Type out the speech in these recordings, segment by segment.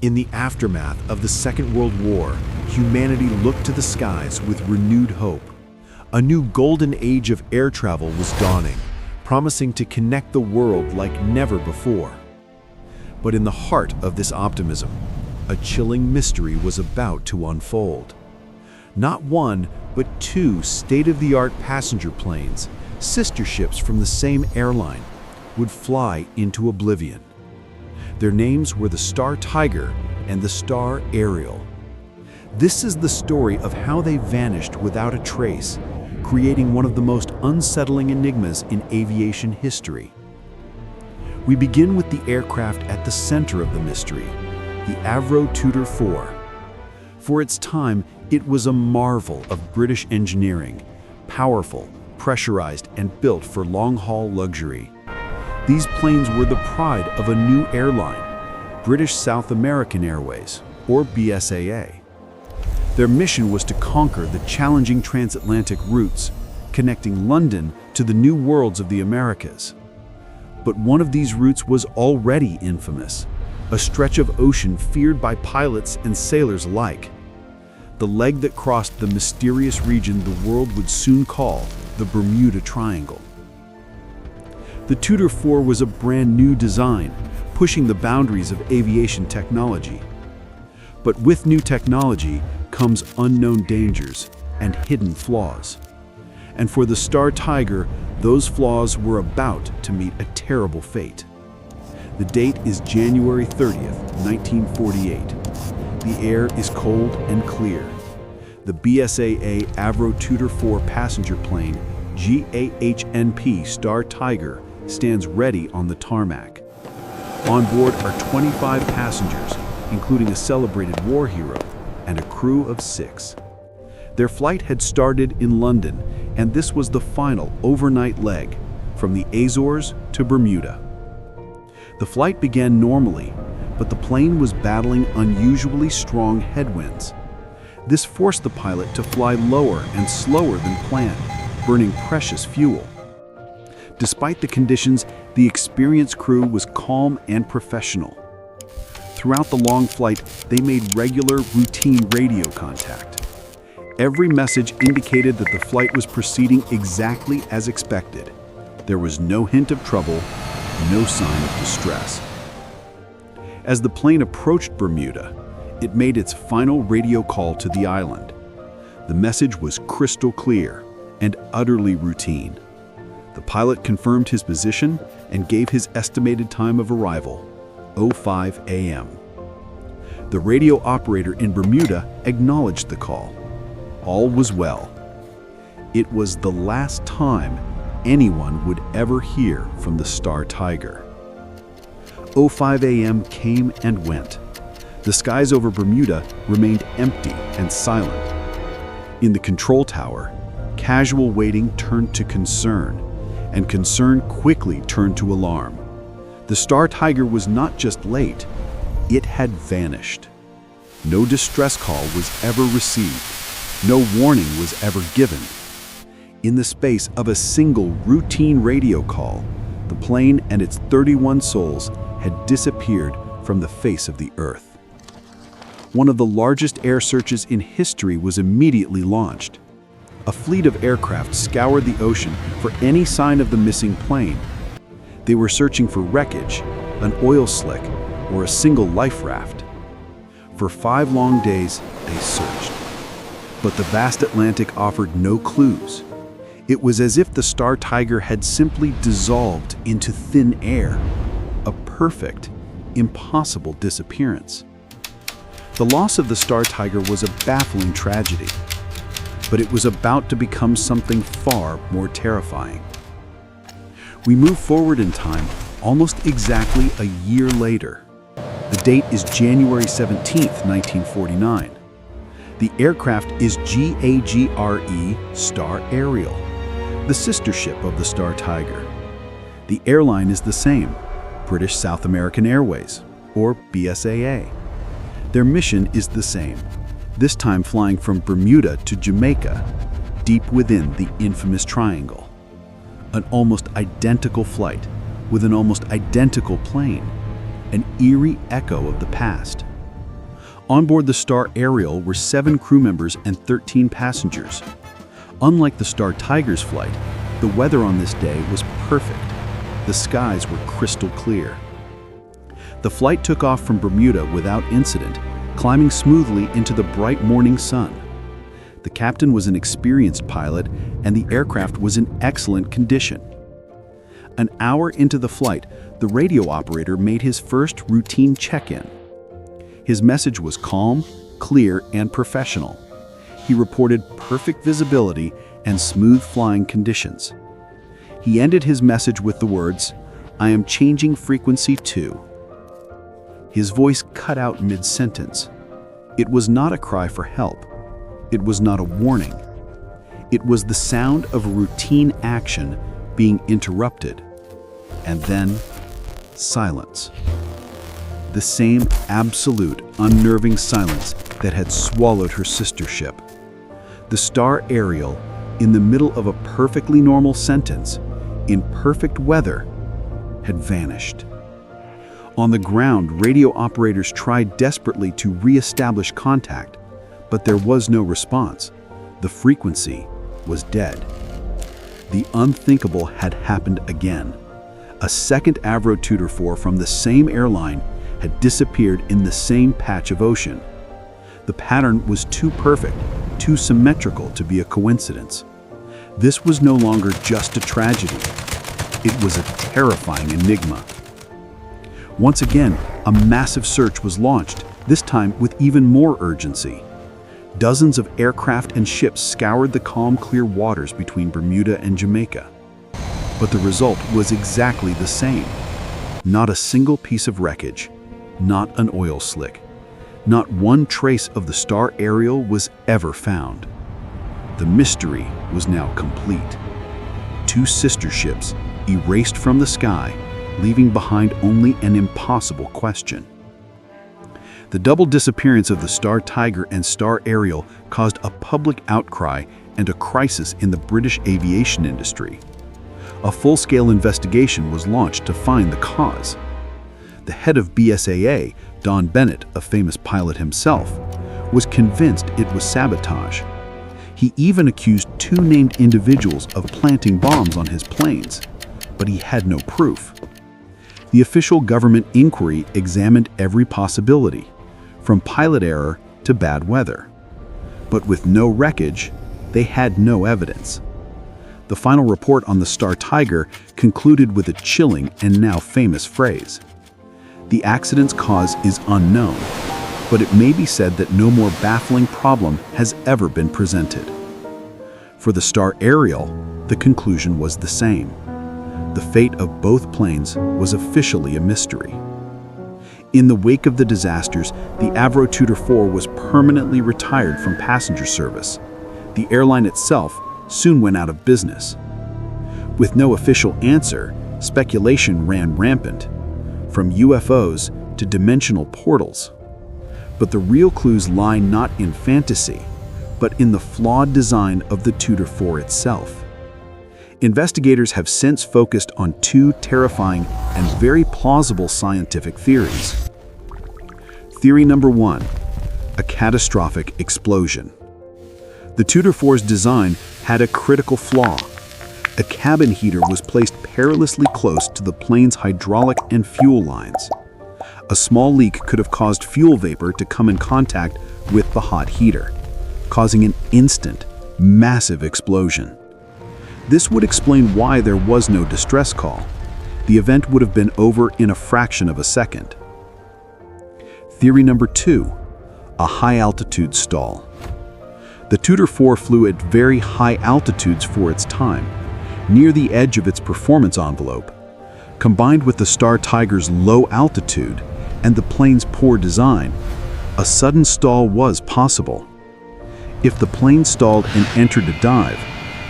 In the aftermath of the Second World War, humanity looked to the skies with renewed hope. A new golden age of air travel was dawning, promising to connect the world like never before. But in the heart of this optimism, a chilling mystery was about to unfold. Not one, but two state-of-the-art passenger planes, sister ships from the same airline, would fly into oblivion. Their names were the Star Tiger and the Star Ariel. This is the story of how they vanished without a trace, creating one of the most unsettling enigmas in aviation history. We begin with the aircraft at the center of the mystery, the Avro Tudor 4. For its time, it was a marvel of British engineering, powerful, pressurized, and built for long-haul luxury. These planes were the pride of a new airline, British South American Airways, or BSAA. Their mission was to conquer the challenging transatlantic routes, connecting London to the new worlds of the Americas. But one of these routes was already infamous, a stretch of ocean feared by pilots and sailors alike. The leg that crossed the mysterious region the world would soon call the Bermuda Triangle. The Tudor 4 was a brand new design, pushing the boundaries of aviation technology. But with new technology comes unknown dangers and hidden flaws. And for the Star Tiger, those flaws were about to meet a terrible fate. The date is January 30th, 1948. The air is cold and clear. The BSAA Avro Tudor 4 passenger plane, G-AHNP Star Tiger, stands ready on the tarmac. On board are 25 passengers, including a celebrated war hero, and a crew of 6. Their flight had started in London, and this was the final overnight leg, from the Azores to Bermuda. The flight began normally, but the plane was battling unusually strong headwinds. This forced the pilot to fly lower and slower than planned, burning precious fuel. Despite the conditions, the experienced crew was calm and professional. Throughout the long flight, they made regular, routine radio contact. Every message indicated that the flight was proceeding exactly as expected. There was no hint of trouble, no sign of distress. As the plane approached Bermuda, it made its final radio call to the island. The message was crystal clear and utterly routine. The pilot confirmed his position and gave his estimated time of arrival, 05 a.m. The radio operator in Bermuda acknowledged the call. All was well. It was the last time anyone would ever hear from the Star Tiger. 05 a.m. came and went. The skies over Bermuda remained empty and silent. In the control tower, casual waiting turned to concern, and concern quickly turned to alarm. The Star Tiger was not just late, it had vanished. No distress call was ever received. No warning was ever given. In the space of a single routine radio call, the plane and its 31 souls had disappeared from the face of the earth. One of the largest air searches in history was immediately launched. A fleet of aircraft scoured the ocean for any sign of the missing plane. They were searching for wreckage, an oil slick, or a single life raft. For 5 long days, they searched. But the vast Atlantic offered no clues. It was as if the Star Tiger had simply dissolved into thin air. A perfect, impossible disappearance. The loss of the Star Tiger was a baffling tragedy, but it was about to become something far more terrifying. We move forward in time almost exactly a year later. The date is January 17th, 1949. The aircraft is G-AGRE Star Ariel, the sister ship of the Star Tiger. The airline is the same, British South American Airways, or BSAA. Their mission is the same, this time flying from Bermuda to Jamaica, deep within the infamous triangle. An almost identical flight, with an almost identical plane, an eerie echo of the past. On board the Star Ariel were 7 crew members and 13 passengers. Unlike the Star Tiger's flight, the weather on this day was perfect. The skies were crystal clear. The flight took off from Bermuda without incident, climbing smoothly into the bright morning sun. The captain was an experienced pilot, and the aircraft was in excellent condition. An hour into the flight, the radio operator made his first routine check-in. His message was calm, clear, and professional. He reported perfect visibility and smooth flying conditions. He ended his message with the words, "I am changing frequency 2." His voice cut out mid-sentence. It was not a cry for help. It was not a warning. It was the sound of a routine action being interrupted. And then, silence. The same absolute, unnerving silence that had swallowed her sister ship. The Star Ariel, in the middle of a perfectly normal sentence, in perfect weather, had vanished. On the ground, radio operators tried desperately to re-establish contact, but there was no response. The frequency was dead. The unthinkable had happened again. A second Avro Tutor 4 from the same airline had disappeared in the same patch of ocean. The pattern was too perfect, too symmetrical to be a coincidence. This was no longer just a tragedy. It was a terrifying enigma. Once again, a massive search was launched, this time with even more urgency. Dozens of aircraft and ships scoured the calm, clear waters between Bermuda and Jamaica. But the result was exactly the same. Not a single piece of wreckage, not an oil slick. Not one trace of the Star Ariel was ever found. The mystery was now complete. 2 sister ships erased from the sky, leaving behind only an impossible question. The double disappearance of the Star Tiger and Star Ariel caused a public outcry and a crisis in the British aviation industry. A full-scale investigation was launched to find the cause. The head of BSAA, Don Bennett, a famous pilot himself, was convinced it was sabotage. He even accused 2 named individuals of planting bombs on his planes, but he had no proof. The official government inquiry examined every possibility, from pilot error to bad weather. But with no wreckage, they had no evidence. The final report on the Star Tiger concluded with a chilling and now famous phrase. The accident's cause is unknown, but it may be said that no more baffling problem has ever been presented. For the Star Ariel, the conclusion was the same. The fate of both planes was officially a mystery. In the wake of the disasters, the Avro Tutor 4 was permanently retired from passenger service. The airline itself soon went out of business. With no official answer, speculation ran rampant, from UFOs to dimensional portals. But the real clues lie not in fantasy, but in the flawed design of the Tutor 4 itself. Investigators have since focused on 2 terrifying and very plausible scientific theories. Theory number 1, a catastrophic explosion. The Tutor 4's design had a critical flaw. A cabin heater was placed perilously close to the plane's hydraulic and fuel lines. A small leak could have caused fuel vapor to come in contact with the hot heater, causing an instant, massive explosion. This would explain why there was no distress call. The event would have been over in a fraction of a second. Theory number 2, a high-altitude stall. The Tutor 4 flew at very high altitudes for its time, near the edge of its performance envelope. Combined with the Star Tiger's low altitude and the plane's poor design, a sudden stall was possible. If the plane stalled and entered a dive,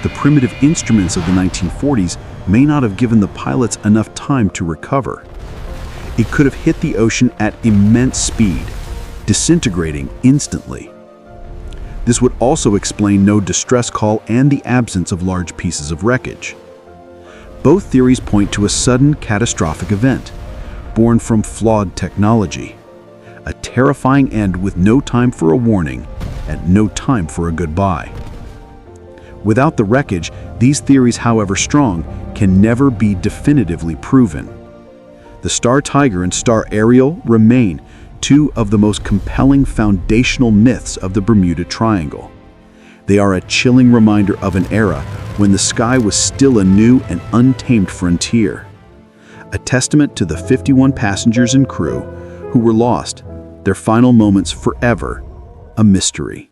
the primitive instruments of the 1940s may not have given the pilots enough time to recover. It could have hit the ocean at immense speed, disintegrating instantly. This would also explain no distress call and the absence of large pieces of wreckage. Both theories point to a sudden catastrophic event, born from flawed technology. A terrifying end with no time for a warning and no time for a goodbye. Without the wreckage, these theories, however strong, can never be definitively proven. The Star Tiger and Star Ariel remain two of the most compelling foundational myths of the Bermuda Triangle. They are a chilling reminder of an era when the sky was still a new and untamed frontier. A testament to the 51 passengers and crew who were lost, their final moments forever a mystery.